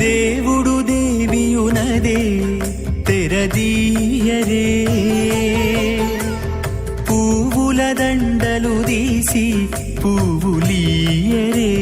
దేవుడు దేవియునదే తెరదీయరే, పువ్వుల దండలు తీసి పువ్వులీయరే.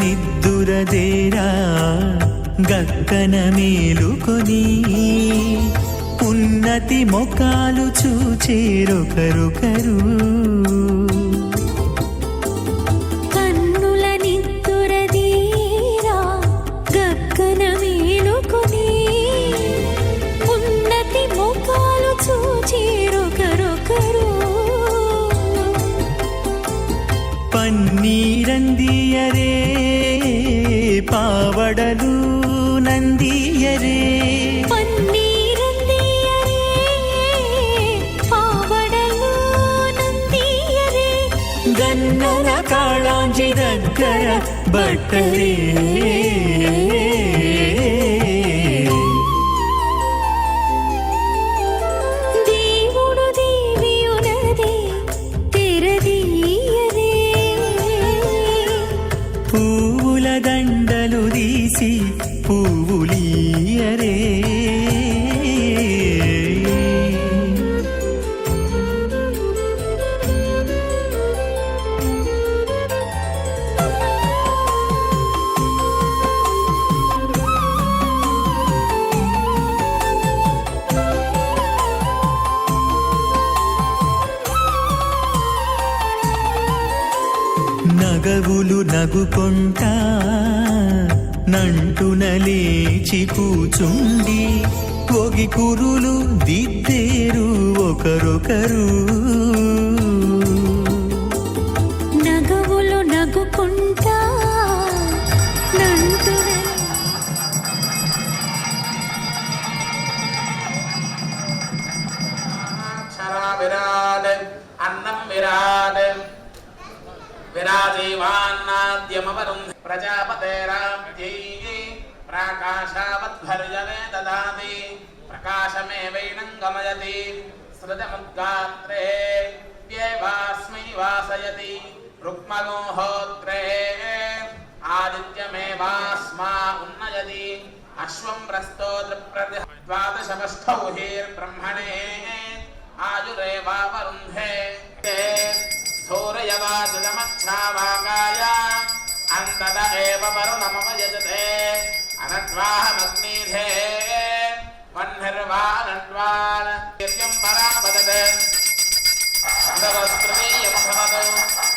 నిద్దురదేరా గక్కన మేలుకొని, ఉన్నతి మొకాలు చూచేరొకరొకరు. కన్నుల నిద్దురదేరా గక్కన మేలుకొని, ఉన్నతి మొకాలు చూచేరొకరొకరు. పన్నీరందియరే పావడలు నందియరే, పన్నీరందియరే పావడలు నందియరే. గన్నర కాళాంజి దగ్గర బట్టలే, దేవుడు దేవియునదే తెరదీయరే, పువ్వుల దండలు తీసి పువ్వులీయరే. నగవులు నగుకొంటా నంటున లేచి కూచుండి, ఒగి కురులు దిద్దేరు ఒకరొకరు. నగవులు నగుకుంటా నంటున అన్నం విరాట్ విరాజీవాన్నాద్యమవరుం ప్రజాపతేరాజ్ఞై ప్రాకాశావద్భర్జనే దదాతి ప్రకాశమేవైనం గమయతి సృజముద్గాత్రే యేవాస్మై వాసయతి రుక్మగోహోత్రే ఆదిత్యమేవాస్మా ఉన్నయతి అశ్వం ప్రస్తో ద్వాదశమష్టౌహిర్బ్రహ్మణే ఆయురేవావరుంధే స్థూరయవాజులమచ్ఛావాగాయ అంతద ఏవ వరుణమయజతే అనద్వాహమగ్నిధే వన్నిర్వానడ్వాన్ కిర్యం పరాపదతే అందవస్త్రమీయం భవతు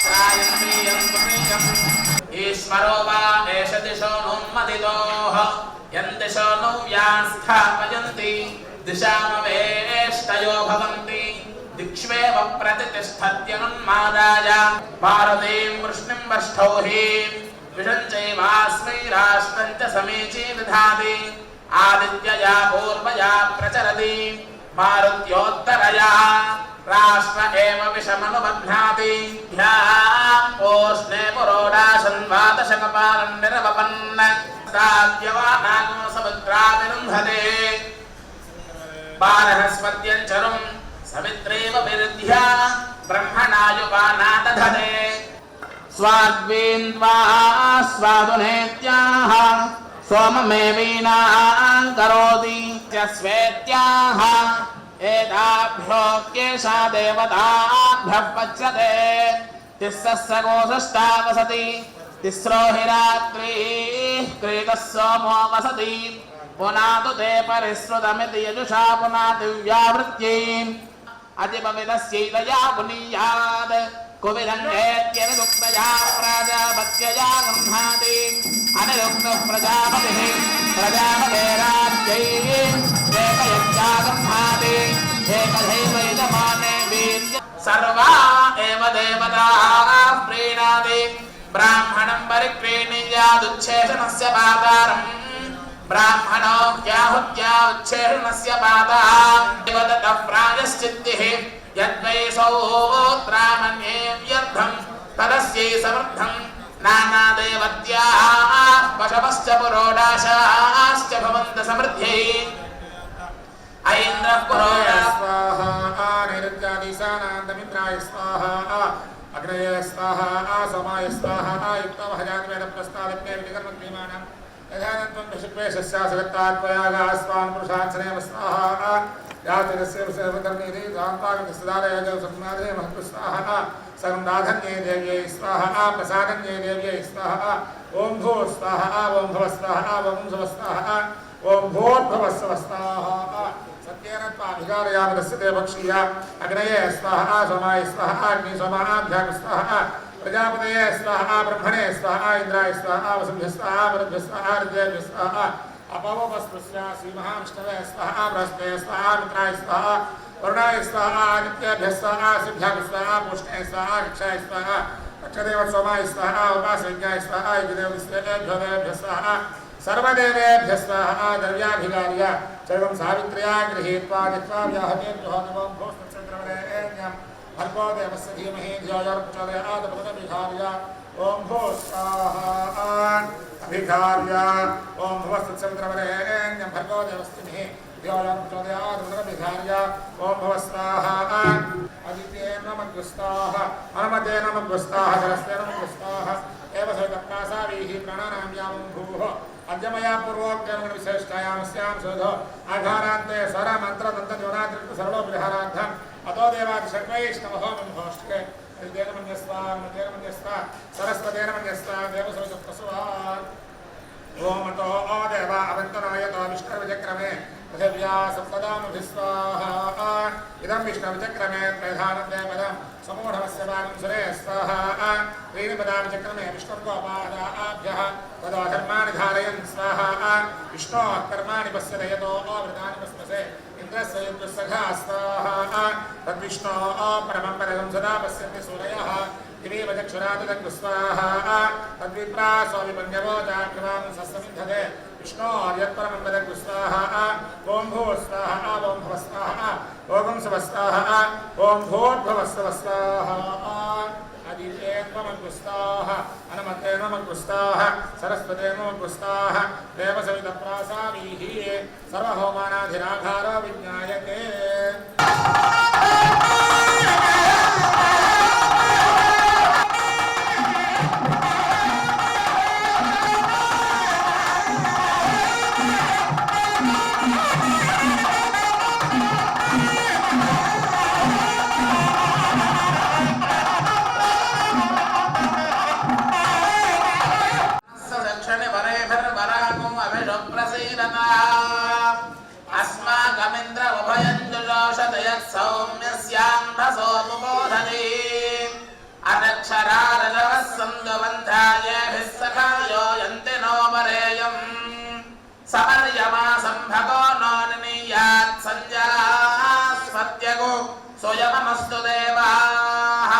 త్రాయంతీయం తుమీయం ఈశ్వరో వా ఏష దిశో నోన్మదితోః యం దిశో నో వ్యాస్థాపయంతి దిశామవేష్టయో భవంతి दिक्ष्वेव प्रतिष्ठत्यनुन्मादाय भारतीं वृष्णिं वष्टौहीं विषञ्चैवास्मै राष्ट्रं च समीची विधाति आदित्यया पूर्वया प्रचरति मारुत्योत्तरया राष्ट्र एव विषमनुबध्नाति ओष्णे पुरोडाशन्वातशकपालं निरवपन् साद्यवानागो समुद्राविरुन्धते बालहस्पत्यञ्चरुम् सवित्रेव विरुध्या ब्रह्मणायुपाना दधते स्वाद्वीन्द्वा स्वादुनेत्याः सोममेवीनां करोति च स्वेत्याः एताभ्योऽप्येषा देवताभ्यः पच्यते तिस्रस्य कोशष्टा वसति तिस्रो हि रात्रिः क्रीतः सोमो वसति पुनातु ते परिश्रुतमिति यजुषा पुनातिव्यावृत्यै अतिपविदस्यैतया पुनीयात् कुविदङ्गेत्यनुक्तया प्राजापत्यया गृह्णाति अनिरुक्तः प्रजापतिः प्रजापतेराज्ञै एकयज्ञागम्हाति एकदैव यजमाने वीर्य सर्वा एव देवताः प्रीणाति ब्राह्मणं परिक्रीणीयादुच्छेषणस्य पातारम् ब्राह्मणो ह्याहुत्या उच्छेषणस्य पातः देवदत्तः प्रायश्चित्तिः यद्वै सौत्रामन्ये व्यर्थं तदस्यै समर्थं नानादेवत्याः पशवश्च पुरोडाशाश्च भवन्त समृद्ध्यै ऐन्द्रः पुरोडा स्वाहा नैरुत्यादिशानान्दमित्राय स्वाहा अग्नये स्वाहा सोमाय स्वाहा युक्तमहजातवेदप्रस्तादज्ञे विधिकर्मक्रियमाणं यथानत्वं विशुक्वेशस्यासगत्तात्मयागाः स्वान् पुरुषात्सनेम स्वाहा यातिरस्य विषयकर्मीति दान्तागतसदालयजौ सन्नादे महत्व स्वाहा सर्वदाधन्ये देव्यै स्वाहा प्रसादन्ये देव्यै स्वाहा ॐ भू स्वाहा ॐ भव स्वाहा ॐ भव स्वाहा ॐ भूर्भुवस्सव स्वाहा सत्येन त्वाभिकारयामदस्य देवक्षीया अग्नये स्वाहा सोमाय स्वाहा अग्नि सोमाभ्यां स्वाहा प्रजापतये स्वाहा ब्रह्मणे स्वाहा इंद्राय स्वाहा वसुभ्य स्वाहा वरुभ्य स्वाहा रुद्रेभ्य स्वाहा अपवस्पृश्या श्रीमहाविष्णवे स्वाहा बृहस्पतये स्वाहा मित्राय स्वाहा वरुणाय स्वाहा आदित्येभ्यः स्वाहा सिद्ध्याय स्वाहा पुष्णे स्वाहा रक्षाय स्वाहा रक्षदेव सोमाय स्वाहा उपासविज्ञाय स्वाहा यजदेवस्तेभ्यो देवेभ्यः स्वाहा सर्वदेवेभ्यः स्वाहा द्रव्याभिगार्य सर्वं सावित्र्या गृहीत्वा जित्वा व्याहतेभ्यो नमो भोस्तत्सन्द्रवरेण्यं भर्गो देवस्य धीमहि धियो यो न प्रचोदयात् प्रचोदयात् ॐ भो स्वाहा अभिघार्य ॐ भवस्तत्सवितृवरेण्यं भर्गो देवस्य धीमहि धियो यो न प्रचोदयात् प्रचोदयात् ॐ भव स्वाहा अदितेन नमग्रस्ताः अनुमतेन नमग्रस्ताः सरस्तेन नमग्रस्ताः एव सवितप्रासावीः प्राणानाम्यां भूः अद्यमया पूर्वोक्तेन विशेष्टायामस्यां शोधो आधारान्ते स्वरमन्त्रदन्तजोनादृक् सर्वोपरिहारार्थम् अतो देवादिशर्वैष्णवो मन्भोष्टे तेन मन्यस्वा सरस्वतेन मन्यस्वा देवसवितप्रसवान् ॐ अतो देवा अवन्तनायतो विष्णुविचक्रमे पृथिव्या सप्तदामुभिस्वाहा इदं विष्णुविचक्रमे प्रधानं देवदं समूढमस्य भागं सुरे स्वाहा त्रीणिपदाविचक्रमे विष्णुर्गोपादाभ्यः तदा कर्माणि धारयन् स्वाहा विष्णोः कर्माणि पश्यत यतो वृतानि पश्यसे इन्द्रस्य यद्विस्सखा स्वाहा तद्विष्णोः परमं पदं सदा पश्यन्ति सूरयः दिवीव चक्षुरादिदग् स्वाहा तद्विप्रा स्वामिपञ्जवो चाक्रमां सस्समिद्धते विष्णोर्यत्परमं पदग् स्वाहा ॐ भूः स्वाहा ॐ भव स्वाहा ॐ सुवः स्वाहा ॐ भूर्भुवः स्वाहा अदितेन्वमग्रस्ताः अनुमतेन्वमग्रस्ताः सरस्वतेन्वमग्रस्ताः देवसवितप्रासावीः सर्वहोमानाधिराघारो विज्ञायते अस्माकमिन्द्र उभयञ्जुषोषदयत्सौम्यस्याम्भसो मुबोधने अनक्षरारजवः सन्दवन्धायेभिः सखायो यन्ति नो मरेयम् समर्यमा सम्भगो नो निनीयात् सञ्जास्पत्यगो सोऽयममस्तु देवाः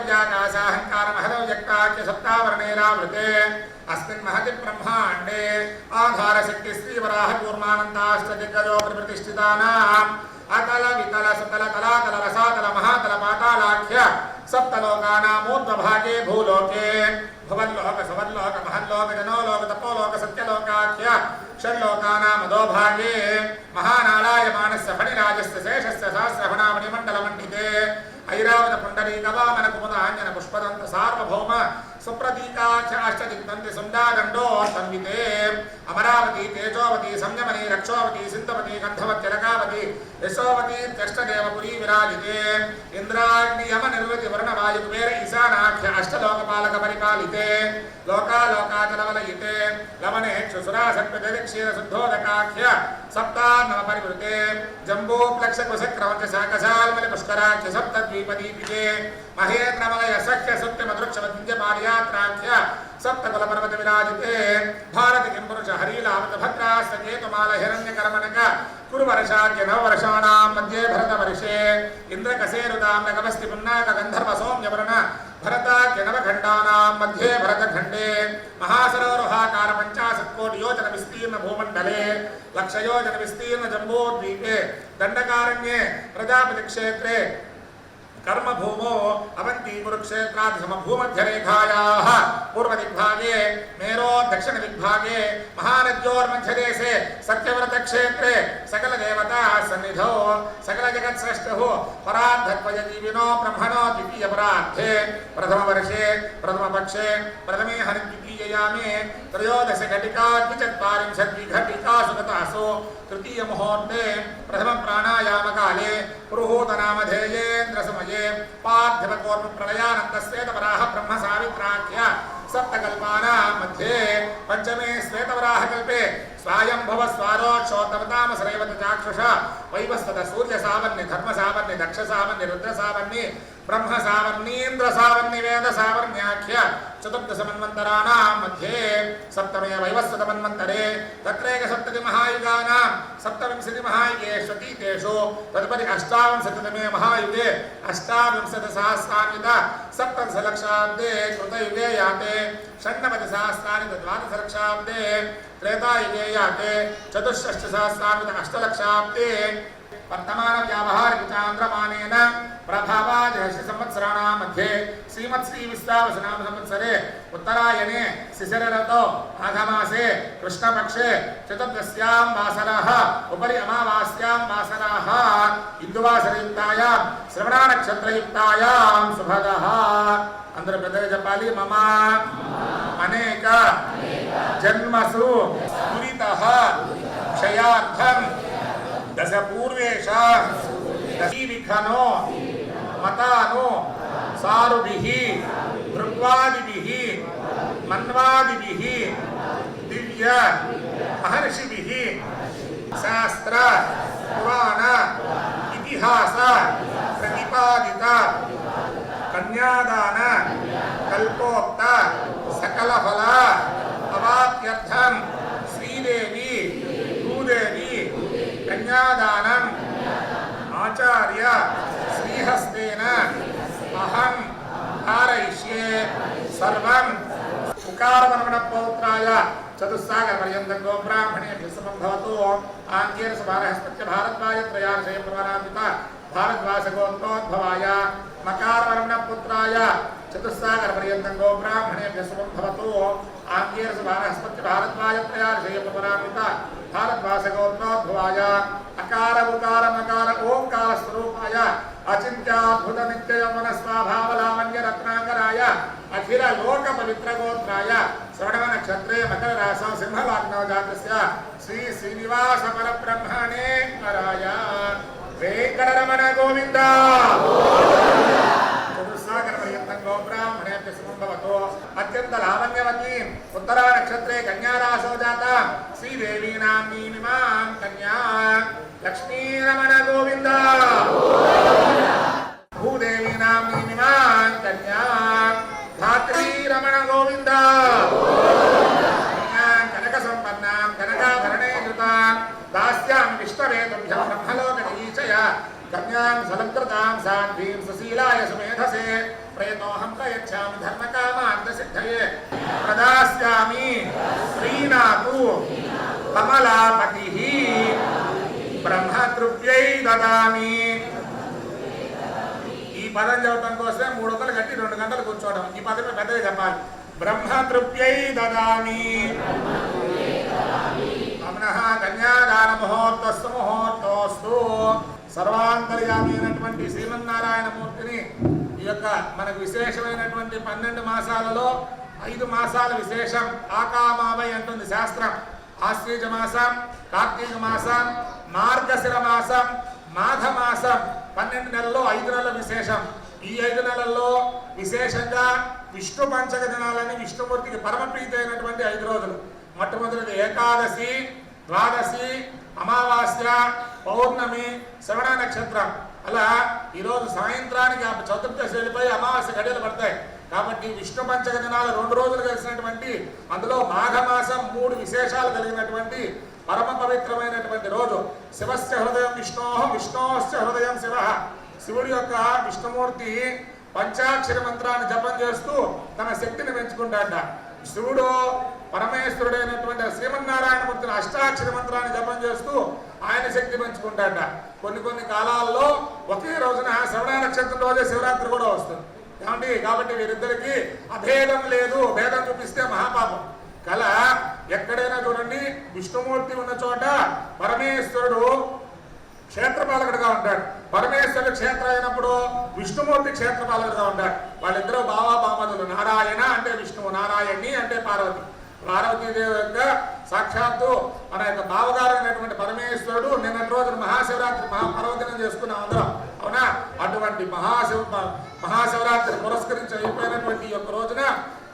व्याकाशाहंकार महदो व्यक्ताख्य सप्तावर्णेरावृते अस्मिन् महति ब्रह्माण्डे आधार शक्ति श्री वराह कूर्मानन्दाष्ट दिग्गजो प्रतिष्ठितानाम् अकल विकल सकल कलाकल रसातल महातल पातालाख्य सप्तलोकानामूर्ध्वभागे भूलोके भवल्लोक सवल्लोक महल्लोक जनोलोक तपोलोक सत्यलोकाख्य षड्लोकानाम् अधोभागे महानारायमाणस्य फणिराजस्य शेषस्य सहस्रफणामणिमण्डलमण्डिते ऐरावत पुण्डरीक वामन कुमुद आञ्जन पुष्पदन्त सार्वभौम सुप्रतीकाख्य अष्टदिग्दन्ति सुण्डादण्डो तन्विते अमरावती तेजोवती संयमनी रक्षोवती सिन्धवती गन्धवती रकावती यशोवती त्यष्टदेवपुरी विराजिते इंद्राग्नि यम निर्वृति वर्ण वायु कुबेर ईशानाख्य अष्टलोकपालक परिपालिते लोकालोकाचलवलयिते लवने क्षुसुरा सत्पदक्षीर शुद्धोदकाख्य सप्तान्नव परिवृते जम्बू प्लक्ष कुशक्रवच साकसाल्मलि पुष्कराख्य सप्तद्वीपदीपिके महेन्द्रमलय सख्य सत्य मधुक्षवद्य पारियात्राख्य सप्तकुल पर्वत विराजिते भारत किंपुरुष हरिलावत भद्रास्त केतुमाल हिरण्यकर्मणक कुरुवर्षाख्य नववर्षाणां मध्ये भरतवर्षे इन्द्रकसेरुदां नगमस्ति पुन्नाक गन्धर्व सौम्यवर्ण भरताख्य नवखण्डानां मध्ये भरतखण्डे महासरोरुहाकार 50 कोटि योजन विस्तीर्ण भूमण्डले लक्षयोजन विस्तीर्ण जम्बूद्वीपे दण्डकारण्ये प्रजापति क्षेत्रे कर्मभूमो अवंती कुरुक्षेत्रादि समभूमध्यरेखायाः पूर्वदिग्भागे मेरो दक्षिणदिग्भागे महानद्योर्मध्यदेशे सत्यव्रत क्षेत्रे सकल देवता सन्निधौ सकल जगत्सृष्टुः पराद्धत्वयजीविनो ब्रह्मणो द्वितीयपरार्धे प्रथमवर्षे प्रथमपक्षे प्रथमे हरिद्वितीययामे त्रयोदश घटिका द्विचत्वारिंशद्विघटिकासु गतासु तृतीय मुहूर्ते प्रथम प्राणायाम काले पुरुहूत नामधेयेन्द्र समये पार्थिव कौर्म प्रलयानंद श्वेतवराह ब्रह्म सावित्राख्य सप्तकल्पानां मध्ये पंचमे श्वेतवराह कल्पे स्वायंभव स्वारोक्षोत्तमताम श्रैवत चाक्षुष वैवस्वत सूर्य सावन्य धर्म सावन्य दक्ष सावन्य रुद्र सावन्य ब्रह्म सावन्नीन्द्र सावन्य वेद सावर्ण्याख्य चतुर्दश मन्वन्तराणां मध्ये सप्तमे वैवस्वत मन्वन्तरे तत्रैक सप्तति महायुगानां सप्तविंशति महायुगेष्वतीतेषु तदुपरि अष्टाविंशतितमे महायुगे अष्टाविंशतिसहस्रान्वित सप्तदशलक्षाब्दे कृतयुगे याते षण्णवतिसहस्रान्वित द्वादशलक्षाब्दे त्रेतायुगे याते चतुष्षष्टिसहस्रान्वित अष्टलक्षाब्दे वर्तमान व्यावहारिक चांद्रमानेन प्रभावादिहर्षि संवत्सराणां मध्ये श्रीमत्श्री विश्वावसुनाम संवत्सरे उत्तरायणे शिशिरऋतौ माघमासे कृष्णपक्षे चतुर्दश्यां वासरः उपरि अमावास्यां वासरः इंदुवासरयुक्तायां श्रवणनक्षत्रयुक्तायां शुभगः अंदर पेदगे जपाली मम अनेक जन्मसु दुरितः क्षयार्थं दश पूर्वेश दशीविखनो मतानो सारुभिः भृग्वादिभिः मन्वादिभिः दिव्य महर्षिभिः शास्त्र पुराण इतिहास प्रतिपादित कन्यादान कल्पोक्त सकल फल अवाप्त्यर्थं श्रीदेवी भूदेवी कन्यादानम आचार्य श्रीहस्तेन अहं धारयिष्ये सर्वं उकारवर्णपौत्राय चतुस्सागरपर्यन्तं गोब्राह्मणेभ्यः समं भवतु आङ्गीरसभारहस्पत्य भारद्वाजत्रयार्षय प्रवरान्वित भारद्वासगोत्रोद्भवाय मकारवर्णपुत्राय चतुस्सागरपर्यन्तं गोब्राह्मणेभ्यः समं भवतु आङ्गीरसभारहस्पत्य भारद्वाजत्रयार्षय प्रवरान्वित भारद्वासगोत्रोद्भवाय अकार उकार मकार ओंकार स्वरूपाय अचिंत्याद्भुत नित्य यौवन स्वाभावलावण्य रत्नाकराय अखिल लोक पवित्र गोत्राय श्रवण नक्षत्रे मकर राशौ सिंह लग्नौ जातस्य श्री श्रीनिवास परब्रह्मणे कराय वेंकटरमण गोविंद चतुस्सागरपर्यन्तं गोब्राह्मणेभ्यः समं भवतु अत्यंत लावण्यवती उत्तरा नक्षत्रे कन्या राशौ जाता श्रीदेवी नाम्नीमिमां कन्या लक्ष्मीरमण गोविंद भूदेवी नाम्नीमिमां कन्या धात्रीरमण गोविंद कनकसम्पन्नां कनकाभरणे कृतां दास्यां विष्णवे तुभ्यं ब्रह्मलोकनीचय कन्यां सलङ्कृतां साध्वीं सुशीलाय सुमेधसे ప్రయతోహం ప్రయచ్ఛామి ధర్మకామార్థసిద్ధయే ప్రదాస్యామి శ్రీనాథు కమలాపతి బ్రహ్మతృప్యై దదామి. ఈ పదం చదవటం కోసం 300 కట్టి 2 గంటలు కూర్చోవడం. ఈ పదమే పెద్దగా చెప్పాలి. బ్రహ్మతృప్యై దదామి. అమ్నః కన్యాదాన ముహూర్తస్సు ముహూర్తోస్తు. సర్వాంతర్యామి అయినటువంటి శ్రీమన్నారాయణమూర్తిని ఈ యొక్క మనకు విశేషమైనటువంటి 12 మాసాలలో 5 మాసాల విశేషం ఆకామావై అంటుంది శాస్త్రం. ఆశ్వీజ మాసం, కార్తీక మాసం, మార్గశిర మాసం, మాఘ మాసం 12 నెలల్లో 5 నెలల విశేషం. ఈ 5 నెలల్లో విశేషంగా విష్ణు పంచక దినాలని విష్ణుమూర్తికి పరమప్రీతి అయినటువంటి 5 రోజులు. మొట్టమొదటిది ఏకాదశి, ద్వాదశి, అమావాస్య, పౌర్ణమి, శ్రవణ నక్షత్రం. అలా ఈరోజు సాయంత్రానికి చతుర్దశి వెళ్ళిపోయి అమావాస్య గడియలు పడతాయి. కాబట్టి విష్ణు పంచక దినాలు 2 రోజులు కలిసినటువంటి, అందులో మాఘమాసం 3 విశేషాలు కలిగినటువంటి పరమ పవిత్రమైనటువంటి రోజు. శివస్య హృదయం విష్ణో, విష్ణోస్య హృదయం శివ. శివుడి యొక్క విష్ణుమూర్తి పంచాక్షర మంత్రాన్ని జపం చేస్తూ తన శక్తిని పెంచుకుంటాడ. శివుడు పరమేశ్వరుడైనటువంటి శ్రీమన్నారాయణమూర్తిని అష్టాక్షర మంత్రాన్ని జపం చేస్తూ ఆయన శక్తి పెంచుకుంటాడ. కొన్ని కాలాల్లో ఒకే రోజున శ్రవణ నక్షత్రం రోజే శివరాత్రి కూడా వస్తుంది. ఏమండి? కాబట్టి వీరిద్దరికి అభేదం లేదు. భేదం చూపిస్తే మహాపాపం. కల ఎక్కడైనా చూడండి, విష్ణుమూర్తి ఉన్న చోట పరమేశ్వరుడు క్షేత్రపాలకుడుగా ఉంటాడు. పరమేశ్వరుడు క్షేత్రం అయినప్పుడు విష్ణుమూర్తి క్షేత్రపాలకుడుగా ఉంటాడు. వాళ్ళిద్దరూ బామదులు. నారాయణ అంటే విష్ణువు, నారాయణి అంటే పార్వతి. పార్వతీదేవి యొక్క సాక్షాత్తు మన యొక్క బావగారు అయినటువంటి పరమేశ్వరుడు నిన్నటి రోజున మహాశివరాత్రి మహాపర్వదినం చేసుకున్నాం అందరం. అవునా? అటువంటి మహాశివరాత్రి పురస్కరించి అయిపోయినటువంటి ఈ యొక్క రోజున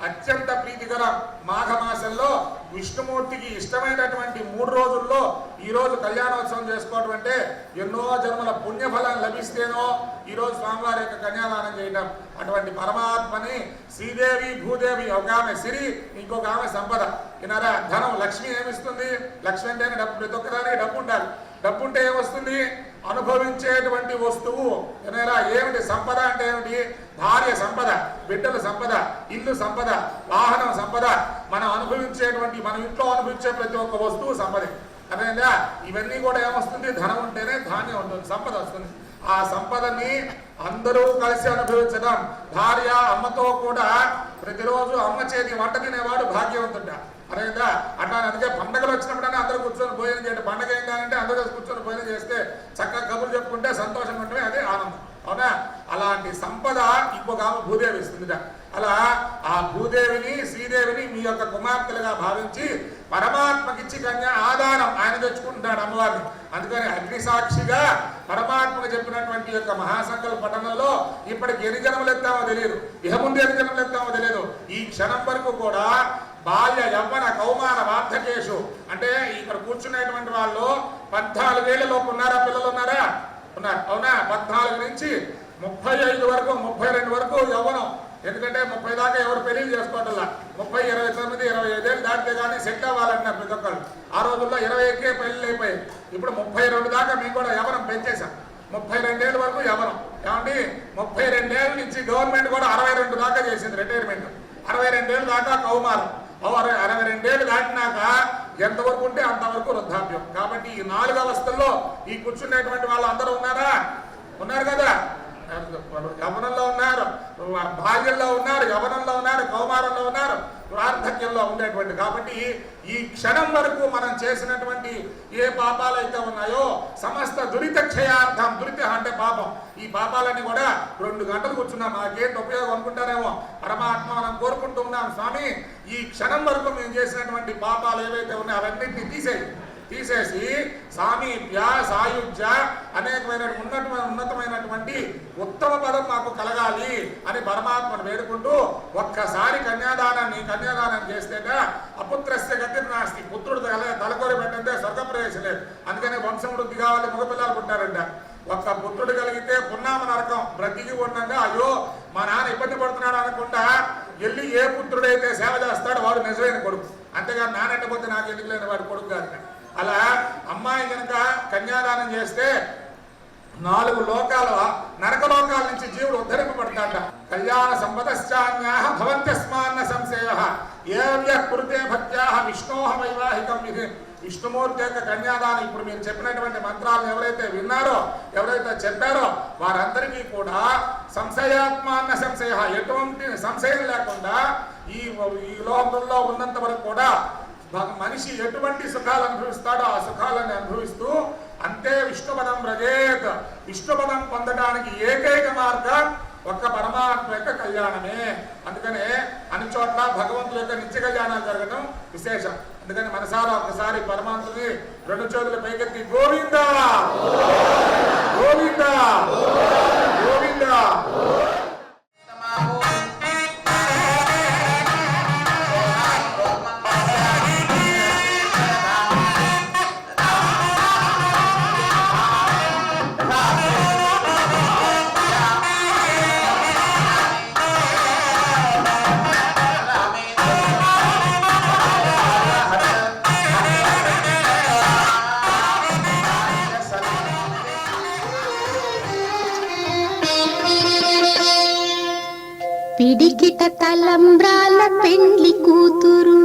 అత్యంత ప్రీతికరం మాఘమాసంలో విష్ణుమూర్తికి ఇష్టమైనటువంటి 3 రోజుల్లో ఈ రోజు కళ్యాణోత్సవం చేసుకోవడం అంటే ఎన్నో జన్మల పుణ్యఫలం లభిస్తేనో ఈ రోజు స్వామివారి యొక్క కన్యాదానం చేయటం. అటువంటి పరమాత్మని శ్రీదేవి భూదేవి, ఒక ఆమె సిరి, ఇంకొక ఆమె సంపద. వినారా? ధనం, లక్ష్మి ఏమిస్తుంది? లక్ష్మి అంటేనే డబ్బు. ప్రతి ఒక్కదానికి డబ్బు ఉండాలి. డబ్బు ఉంటే ఏమొస్తుంది? అనుభవించేటువంటి వస్తువు. వినారా? ఏమిటి సంపద అంటే? ఏమిటి? భార్య సంపద, బిడ్డల సంపద, ఇల్లు సంపద, వాహనం సంపద. మనం ఇంట్లో అనుభవించే ప్రతి ఒక్క వస్తువు సంపదే. అదేనా? ఇవన్నీ కూడా ఏమొస్తుంది? ధనం ఉంటేనే ధాన్యం ఉంటుంది, సంపద వస్తుంది. ఆ సంపదని అందరూ కలిసి అనుభవించడం. భార్య అమ్మతో కూడా ప్రతిరోజు అమ్మ చేతి వంట తినేవాడు భాగ్యవంతుడా. అదేదా? అట్లా అందుకే పండుగలు వచ్చినప్పుడైనా అందరూ కూర్చొని భోజనం చేయండి. పండుగ ఏం కాదంటే అందరూ కూర్చొని భోజనం చేస్తే చక్కగా కబుర్లు చెప్పుకుంటే సంతోషంగా ఉంటే అదే ఆనందం. అవునా? అలాంటి సంపద ఇంకొక ఆమె భూదేవి ఇస్తుందిట. అలా ఆ భూదేవిని శ్రీదేవిని మీ యొక్క కుమార్తెలుగా భావించి పరమాత్మకిచ్చి కన్యా ఆదానం ఆయన తెచ్చుకుంటున్నాడు అమ్మవారిని. అందుకని అగ్నిసాక్షిగా పరమాత్మకు చెప్పినటువంటి యొక్క మహాసంకల్ప పఠనంలో ఇప్పటికి ఎన్ని జన్మలు ఎత్తామో తెలియదు, ఇహ ముందు ఎన్ని జన్మలు ఎత్తామో తెలియదు. ఈ క్షణం వరకు కూడా బాల్య యవ్వన కౌమార వార్ధకేషు అంటే ఇక్కడ కూర్చునేటువంటి వాళ్ళు 14 ఏళ్లలోపు ఉన్నారా? పిల్లలు ఉన్నారా? ఉన్నారు. అవునా? 14 నుంచి 35 వరకు, 32 వరకు యవ్వనం. ఎందుకంటే 30 దాకా ఎవరు పెళ్లి చేసుకోవటంలా. 30, 29, 25 ఏళ్ళు దాటితే కానీ సెట్ అవ్వాలంటున్నారు ప్రతి ఒక్కళ్ళు. ఆ రోజుల్లో 20కే పెళ్లి అయిపోయాయి. ఇప్పుడు 32 దాకా మేము కూడా యవ్వనం పెంచేశాం. 32 ఏళ్ళ వరకు యవ్వనం. ఏమండి? 32 ఏళ్ళ నుంచి గవర్నమెంట్ కూడా 62 దాకా చేసింది రిటైర్మెంట్. 62 ఏళ్ళు దాకా కౌమారం. 62 ఏళ్ళు దాటినాక ఎంతవరకు ఉంటే అంతవరకు వృద్ధాప్యం. కాబట్టి ఈ 4 అవస్థల్లో ఈ కూర్చునేటువంటి వాళ్ళు అందరూ ఉన్నారు కదా. యవనంలో ఉన్నారు, బాల్యంలో ఉన్నారు, యవనంలో ఉన్నారు, కౌమారంలో ఉన్నారు, వార్ధక్యంలో ఉండేటువంటి. కాబట్టి ఈ క్షణం వరకు మనం చేసినటువంటి ఏ పాపాలు అయితే ఉన్నాయో సమస్త దురిత క్షయార్థం. దురిత అంటే పాపం. ఈ పాపాలన్నీ కూడా 2 గంటలు కూర్చున్నాం, మాకేంటి ఉపయోగం అనుకుంటారేమో. పరమాత్మ మనం కోరుకుంటూ ఉన్నాం, స్వామి ఈ క్షణం వరకు మేము చేసినటువంటి పాపాలు ఏవైతే ఉన్నాయో అవన్నింటినీ తీసేసి సామీప్య సాయుజ్య అనేకమైన ఉన్నతమైనటువంటి ఉత్తమ పదం మాకు కలగాలి అని పరమాత్మను వేడుకుంటూ ఒక్కసారి కన్యాదానం చేస్తేట అపుత్రస్య గతి నాస్తి. పుత్రుడు తలకొరి పెట్టంటే స్వర్గప్రవేశం లేదు. అందుకనే వంశం వృద్ధి కావాలి, మగపిల్లలు పుట్టారంట. ఒక్క పుత్రుడు కలిగితే పున్నామ నరకం. బ్రతికి ఉండగా అయ్యో మా నాన్న ఇబ్బంది పడుతున్నాడు అనకుండా వెళ్ళి ఏ పుత్రుడైతే సేవ చేస్తాడో వాడు నిజమైన కొడుకు. అంతేగాని నానెట్టపోతే నాకు ఎందుకు లేని వాడు కొడుకు కాదు. అలా అమ్మాయి కనుక కన్యాదానం చేస్తే 4 లోకాల నరకలోకాల నుంచి జీవుడు ఉద్ధరింపబడతాడ. కళ్యాణ సంపదశ్చాన్యాః భవంత్యస్మాన్న సంశయః ఏవ్య కురుతే భక్త్యాః విష్ణోః వైవాహికం. ఇది విష్ణుమూర్తి యొక్క కన్యాదానం. ఇప్పుడు మీరు చెప్పినటువంటి మంత్రాలను ఎవరైతే విన్నారో, ఎవరైతే చెప్పారో వారందరికీ కూడా సంశయాత్మాన్న సంశయ, ఎటువంటి సంశయం లేకుండా ఈ లోకంలో ఉన్నంత వరకు కూడా మనిషి ఎటువంటి సుఖాలు అనుభవిస్తాడో ఆ సుఖాలను అనుభవిస్తూ అంతే విష్ణుపదం వ్రజేత్. విష్ణుపదం పొందడానికి ఏకైక మార్గం ఒక్క పరమాత్మ యొక్క కళ్యాణమే. అందుకనే అన్ని చోట్ల భగవంతుల యొక్క నిత్య కళ్యాణాలు జరగడం విశేషం. అందుకని మనసారా ఒకసారి పరమాత్మని 2 చేతుల పైకెత్తి గోవింద గోవింద గోవింద. పిడికిట తలంబ్రాల పెండ్లి కూతురు,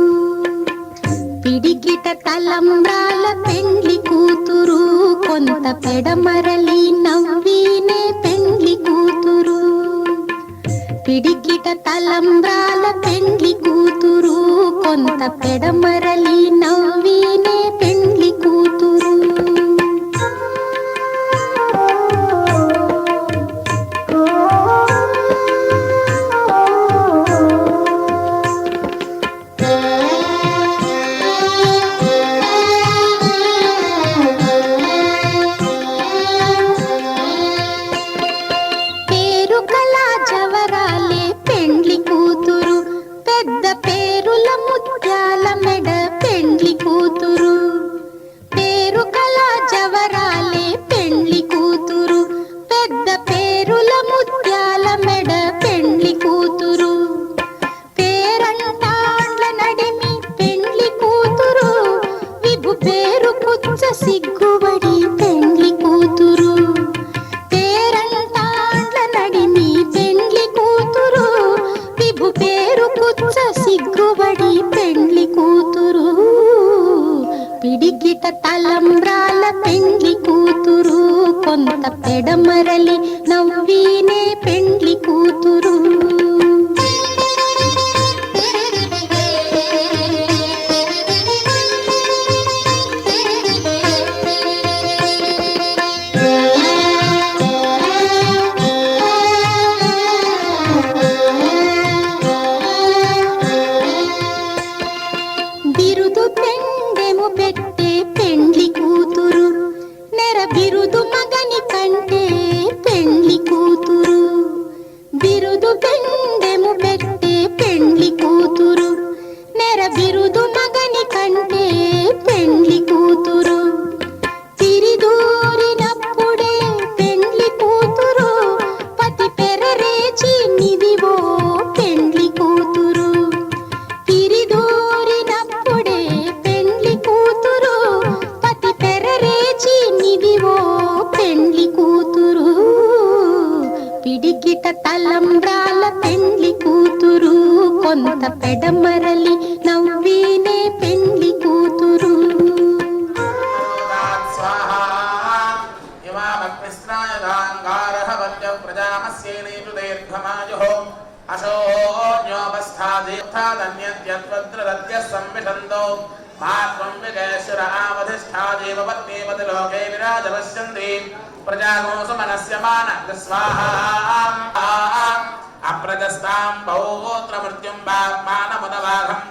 పిడికిట తలంబ్రాల పెండ్లి కూతురు, కొంత పెడమరలి నవ్వినే పెండ్లి కూతురు. పిడికిట తలంబ్రాల పెండ్లి కూతురు, కొంత పెడమరలి నవ్వినే పెండ్లి కూతురు. సిగ్గుబడి పెండ్లి కూతురు, పేరంటాండ్ల నడిమి పెండ్లి కూతురు, విభు పేరు కుచ్చ సిగ్గుబడి పెండ్లి కూతురు. పిడికిట తలంబ్రాల పెండ్లి కూతురు, కొంత పెడమరలి నవ్వినే పెండ్లి కూతురు. తలంబ్రాల పెండ్లి కూతురు, కొంత పెడమరలి నవ్వినే పెండ్లి కూతురు. అప్రజస్తాం పౌత్ర మృత్యుం మానముదవాఘం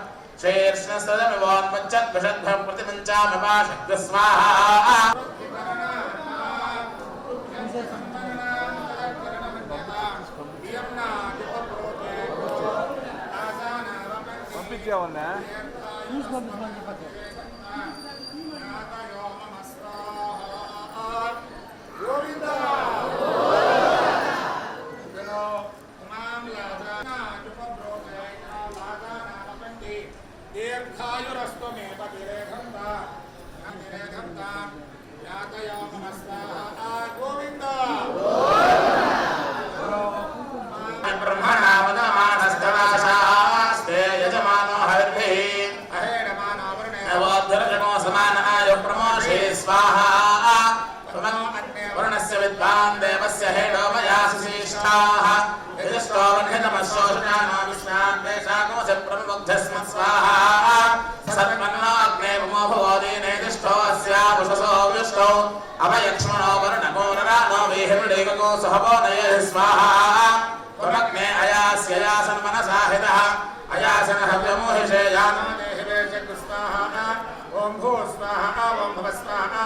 శీర్ష్ణస్తదమివోన్ముచ్చద్విషద్భం ప్రతిమంచామిపాశక్తి స్వాహా. పంపించావన్నా దీర్ఘాయురస్తు మే పతిరేఖంతా గోవింద स्वाहा वरुणस्य विद्वान् देवस्य हेडो मया सुशिष्टाः यजस्तो वह्नितमशोषणानो विश्वान् देशागमस्य प्रमुग्धस्मत् स्वाहा सत्मन्नो अग्ने भूमो भवोदीनेदिष्टो अस्यापुषसो व्युष्टो अवयक्ष्मणो वरुणकोररानो वेहिमृडेको सहवो नयः स्वाहा त्वमग्ने अयास्ययासन्मनसा हितः अयासनः व्यमोहिषे यानो देहिवेशक् स्वाहा ॐ भू स्वाहा ॐ भव स्वाहा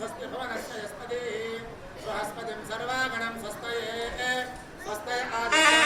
स्वस्ति भुवनस्य यस्पतिः बृहस्पतिं सर्वागणं स्वस्तये स्वस्ते आदित्य